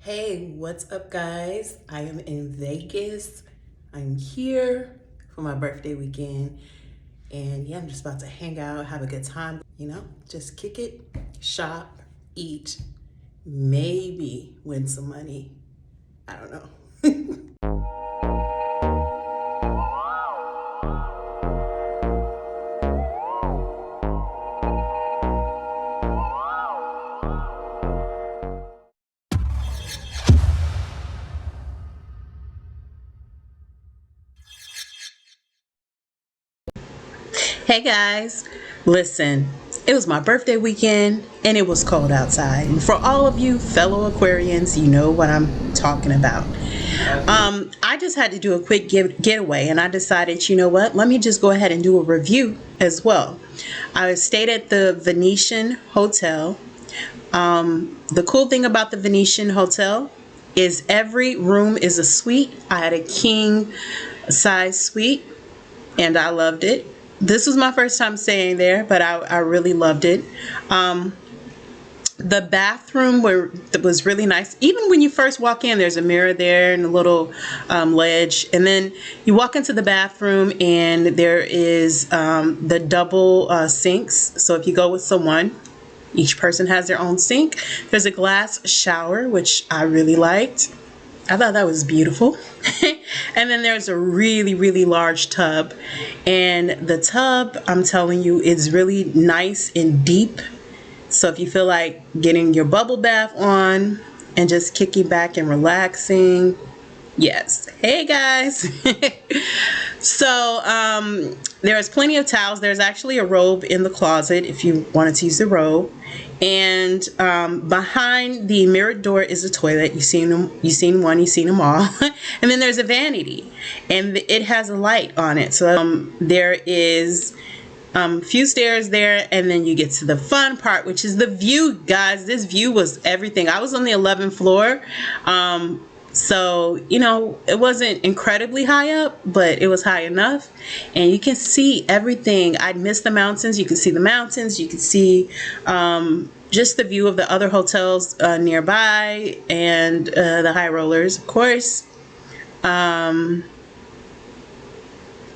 Hey, what's up, guys? I am in Vegas. I'm here for my birthday weekend. And yeah, I'm just about to hang out, have a good time. Just kick it, shop, eat, maybe win some money. I don't know. Hey guys, listen, it was my birthday weekend and it was cold outside. And for all of you fellow Aquarians, you know what I'm talking about. I just had to do a quick getaway and I decided, you know what, let me just go ahead and do a review as well. I stayed at the Venetian Hotel. The cool thing about the Venetian Hotel is every room is a suite. I had a king size suite and I loved it. This was my first time staying there, but I really loved it. The bathroom was really nice. Even when you first walk in, there's a mirror there and a little ledge. And then you walk into the bathroom and there is the double sinks. So if you go with someone, each person has their own sink. There's a glass shower, which I really liked. I thought that was beautiful. And then there's a really, really large tub. And the tub, I'm telling you, is really nice and deep. So if you feel like getting your bubble bath on and just kicking back and relaxing, yes. Hey guys. So there's plenty of towels. There's actually a robe in the closet if you wanted to use the robe. And behind the mirrored door is a toilet. You've seen one, you've seen them all. And then there's a vanity, and it has a light on it. So there is a few stairs there, and then you get to the fun part, which is the view, guys. This view was everything. I was on the 11th floor. So, it wasn't incredibly high up, but it was high enough. And you can see everything. I missed the mountains. You can see the mountains. You can see just the view of the other hotels nearby and the high rollers, of course.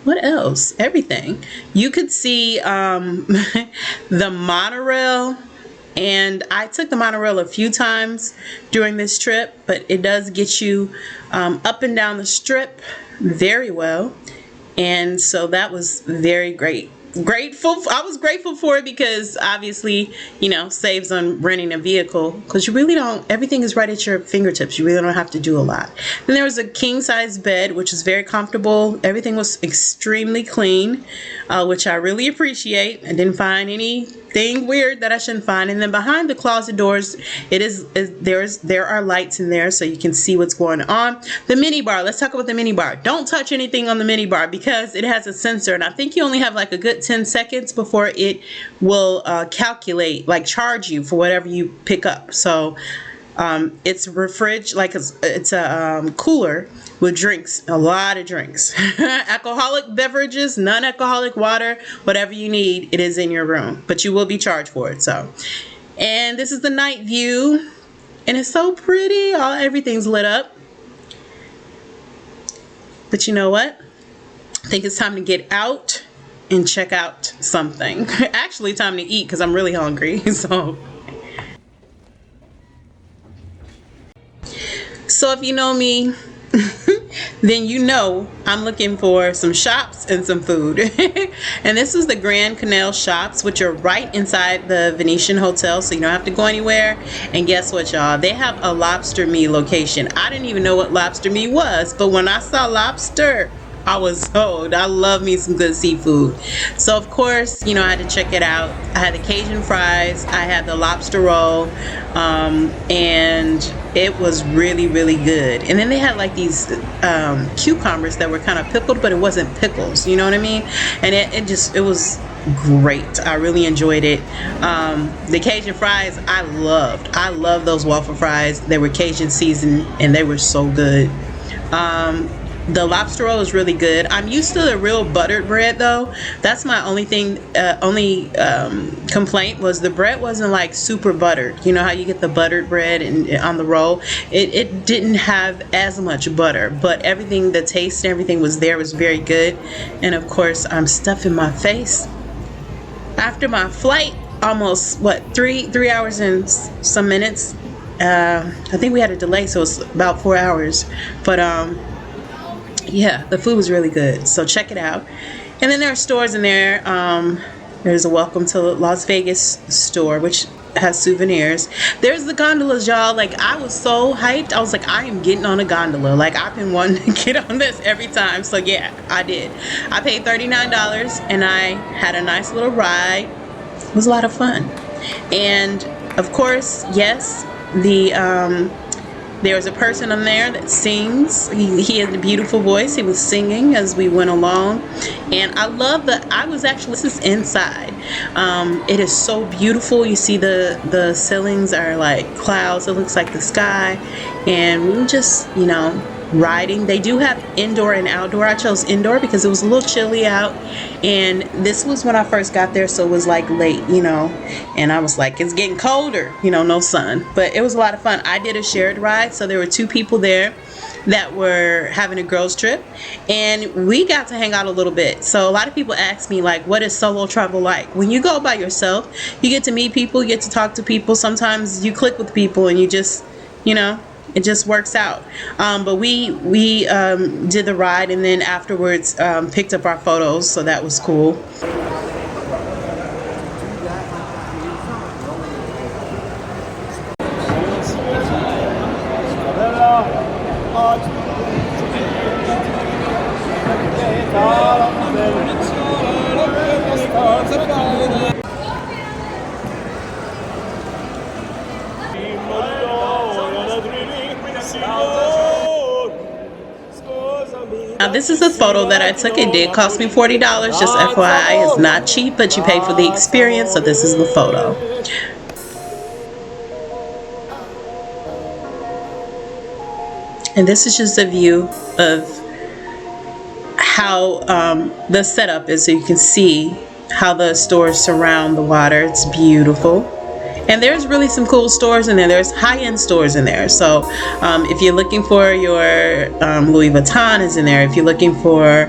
What else? Everything. You could see the monorail. And I took the monorail a few times during this trip, but it does get you up and down the strip very well. And so that was very great. I was grateful for it because obviously, saves on renting a vehicle, because you really don't, everything is right at your fingertips. You really don't have to do a lot. Then there was a king size bed, which was very comfortable. Everything was extremely clean, which I really appreciate. I didn't find anything weird that I shouldn't find. And then behind the closet doors, there are lights in there so you can see what's going on. The mini bar, let's talk about the mini bar. Don't touch anything on the mini bar because it has a sensor, and I think you only have like a good 10 seconds before it will calculate, like charge you for whatever you pick up. So it's it's a cooler with drinks, a lot of drinks. Alcoholic beverages, non-alcoholic water, whatever you need, it is in your room, but you will be charged for it. So, and this is the night view, and it's so pretty. Everything's lit up. But you know what? I think it's time to get out and check out something. Actually, time to eat because I'm really hungry. So if you know me, then you know I'm looking for some shops and some food. And this is the Grand Canal shops, which are right inside the Venetian Hotel, so you don't have to go anywhere. And guess what, y'all? They have a lobster meat location. I didn't even know what lobster meat was, but when I saw lobster, I was sold. I love me some good seafood. So of course, I had to check it out. I had the Cajun fries, I had the lobster roll, and it was really, really good. And then they had like these cucumbers that were kind of pickled, but it wasn't pickles, you know what I mean? And it was great. I really enjoyed it. The Cajun fries, I loved those waffle fries. They were Cajun seasoned and they were so good. The lobster roll is really good. I'm used to the real buttered bread though. That's my only thing, complaint was the bread wasn't like super buttered. You know how you get the buttered bread and on the roll? It didn't have as much butter, but everything, the taste and everything was there, was very good. And of course, I'm stuffing my face. After my flight, almost what, three hours and some minutes. I think we had a delay, so it's about 4 hours. But yeah, the food was really good, so check it out. And then there are stores in there. There's a Welcome to Las Vegas store, which has souvenirs. There's the gondolas, y'all. Like, I was so hyped. I was like, I am getting on a gondola. Like, I've been wanting to get on this every time. So yeah, I did. I paid $39 and I had a nice little ride. It was a lot of fun. And of course, yes, there was a person on there that sings. He had a beautiful voice. He was singing as we went along. And I love this is inside. It is so beautiful. You see the ceilings are like clouds. It looks like the sky. And we were just, riding. They do have indoor and outdoor. I chose indoor because it was a little chilly out. And this was when I first got there, so it was like late, and I was like, it's getting colder, no sun. But it was a lot of fun. I did a shared ride, so there were 2 people there that were having a girls trip, and we got to hang out a little bit. So a lot of people ask me, like, what is solo travel like? When you go by yourself, you get to meet people, you get to talk to people. Sometimes you click with people and you just, it just works out. But we did the ride, and then afterwards picked up our photos, so that was cool. Now this is a photo that I took. It did cost me $40, just FYI. It's not cheap, but you pay for the experience, so this is the photo. And this is just a view of how the setup is, so you can see how the stores surround the water. It's beautiful. And there's really some cool stores in there. There's high-end stores in there. So if you're looking for your Louis Vuitton is in there. If you're looking for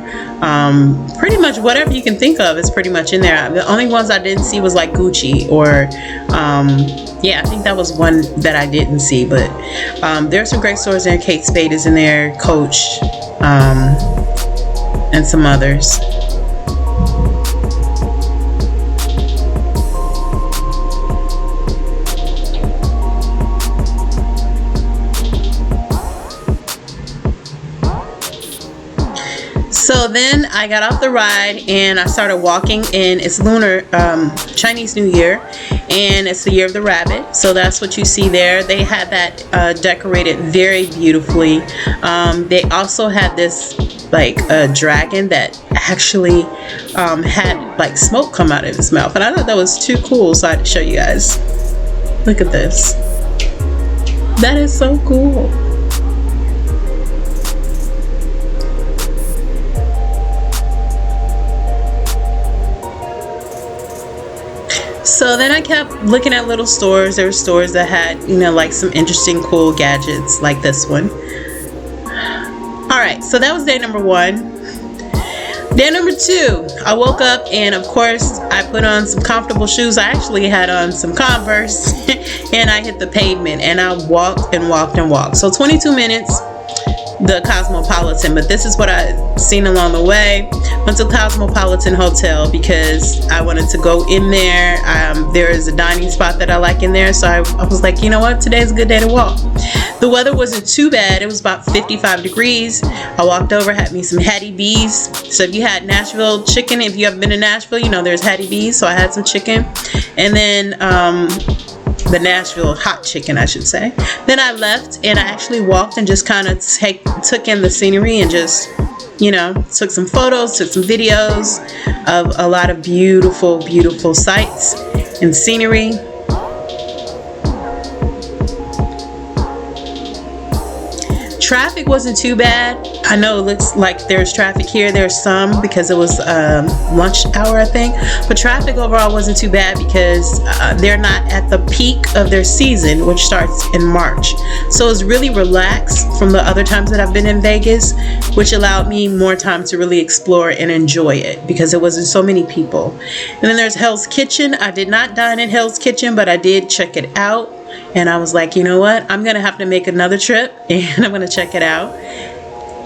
pretty much whatever you can think of is pretty much in there. The only ones I didn't see was like Gucci or yeah, I think that was one that I didn't see. But there's some great stores in there. Kate Spade is in there, Coach, and some others. So then I got off the ride and I started walking, and it's Lunar, Chinese New Year, and it's the year of the rabbit. So that's what you see there. They had that decorated very beautifully. They also had this like a dragon that actually had like smoke come out of his mouth, and I thought that was too cool, so I had to show you guys. Look at this. That is so cool. So then I kept looking at little stores. There were stores that had, like some interesting, cool gadgets like this one. All right, so that was day number 1. Day number 2, I woke up and of course I put on some comfortable shoes. I actually had on some Converse and I hit the pavement and I walked and walked and walked. So 22 minutes. The Cosmopolitan, but this is what I seen along the way. Went to the Cosmopolitan Hotel because I wanted to go in there. There is a dining spot that I like in there, so I was like, you know what, today's a good day to walk. The weather wasn't too bad. It was about 55 degrees. I walked over, had me some Hattie B's. So if you had Nashville chicken, if you have been to Nashville, there's Hattie B's, so I had some chicken. And then the Nashville hot chicken, I should say. Then I left and I actually walked and just kind of took in the scenery and just, took some photos, took some videos of a lot of beautiful, beautiful sights and scenery. Traffic wasn't too bad. I know it looks like there's traffic here. There's some because it was lunch hour, I think. But traffic overall wasn't too bad because they're not at the peak of their season, which starts in March. So it's really relaxed from the other times that I've been in Vegas, which allowed me more time to really explore and enjoy it because it wasn't so many people. And then there's Hell's Kitchen. I did not dine at Hell's Kitchen, but I did check it out. And I was like, you know what? I'm going to have to make another trip and I'm going to check it out.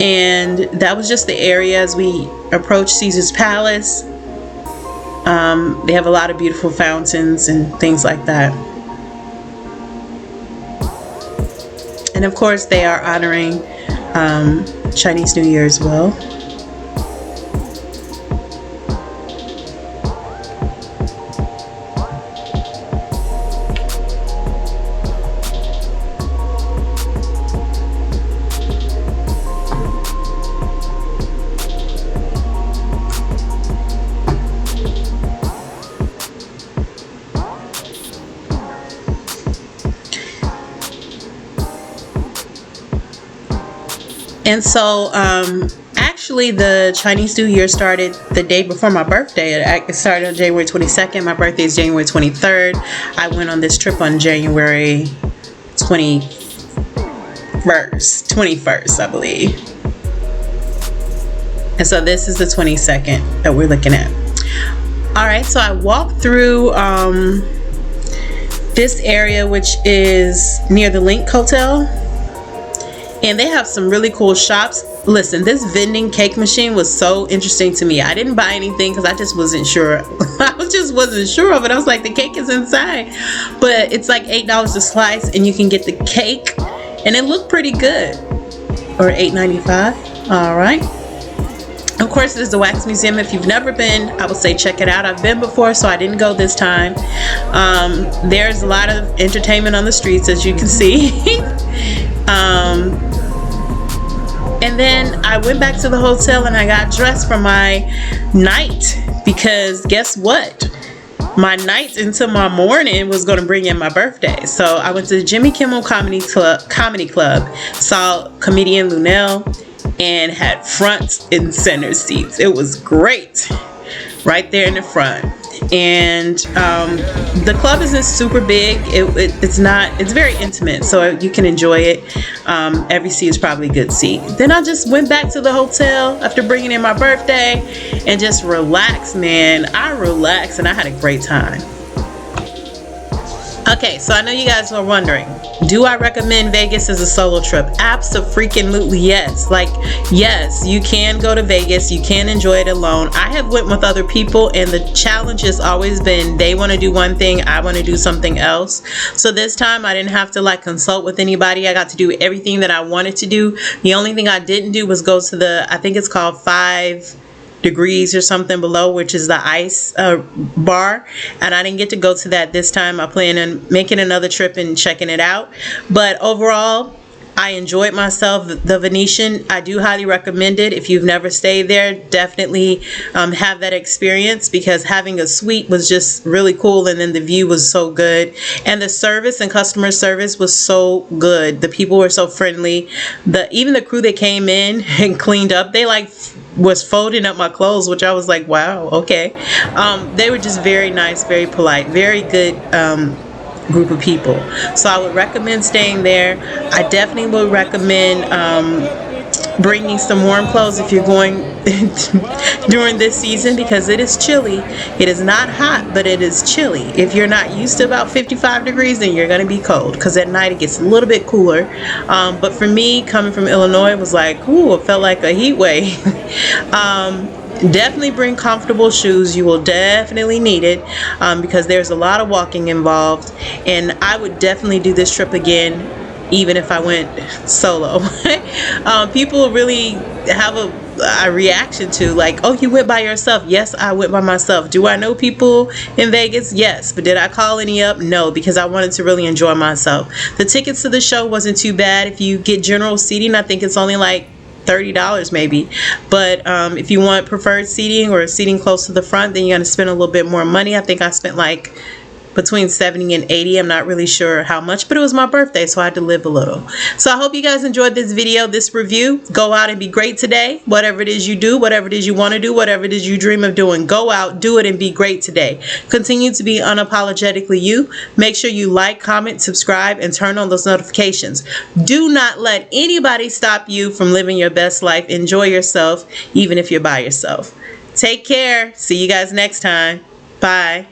And that was just the area as we approached Caesar's Palace. They have a lot of beautiful fountains and things like that. And of course, they are honoring Chinese New Year as well. And so, actually, the Chinese New Year started the day before my birthday. It started on January 22nd. My birthday is January 23rd. I went on this trip on January 21st, I believe. And so this is the 22nd that we're looking at. All right, so I walked through this area, which is near the Link Hotel. And they have some really cool shops. Listen, this vending cake machine was so interesting to me. I didn't buy anything because I just wasn't sure. I just wasn't sure of it. I was like, the cake is inside. But it's like $8 a slice and you can get the cake. And it looked pretty good. Or $8.95. All right. Of course, there's the Wax Museum. If you've never been, I would say check it out. I've been before, so I didn't go this time. There's a lot of entertainment on the streets, as you can see. And then I went back to the hotel and I got dressed for my night because guess what? My night into my morning was going to bring in my birthday. So I went to the Jimmy Kimmel Comedy Club, saw comedian Luenell, and had front and center seats. It was great, right there in the front. And the club isn't super big. It's very intimate, so you can enjoy it. Every seat is probably a good seat. Then I just went back to the hotel after bringing in my birthday and just relaxed, man. I relaxed and I had a great time. Okay, so I know you guys are wondering, do I recommend Vegas as a solo trip? Abso-freaking-lutely yes. Like, yes, you can go to Vegas. You can enjoy it alone. I have went with other people, and the challenge has always been they want to do one thing, I want to do something else. So this time, I didn't have to like consult with anybody. I got to do everything that I wanted to do. The only thing I didn't do was go to the, I think it's called 5 degrees or something below, which is the ice bar, and I didn't get to go to that this time. I plan on making another trip and checking it out, but overall I enjoyed myself. The Venetian, I do highly recommend it. If you've never stayed there, definitely have that experience because having a suite was just really cool, and then the view was so good, and the service and customer service was so good. The people were so friendly. Even the crew that came in and cleaned up, they like was folding up my clothes, which I was like, wow, okay. They were just very nice, very polite, very good group of people. So I would recommend staying there. I definitely would recommend bringing some warm clothes if you're going during this season because it is chilly. It is not hot, but it is chilly. If you're not used to about 55 degrees, then you're going to be cold because at night it gets a little bit cooler. But for me, coming from Illinois, it was like, ooh, it felt like a heat wave. Definitely bring comfortable shoes. You will definitely need it because there's a lot of walking involved, and I would definitely do this trip again even if I went solo. People really have a reaction to like, oh, you went by yourself. Yes, I went by myself. Do I know people in Vegas? Yes. But did I call any up? No, because I wanted to really enjoy myself. The tickets to the show wasn't too bad. If you get general seating, I think it's only like $30 maybe, but if you want preferred seating or seating close to the front, then you're going to spend a little bit more money. I think I spent like between 70 and 80. I'm not really sure how much, but it was my birthday, so I had to live a little. So I hope you guys enjoyed this video, this review. Go out and be great today. Whatever it is you do, whatever it is you want to do, whatever it is you dream of doing, go out, do it, and be great today. Continue to be unapologetically you. Make sure you like, comment, subscribe, and turn on those notifications. Do not let anybody stop you from living your best life. Enjoy yourself, even if you're by yourself. Take care. See you guys next time. Bye.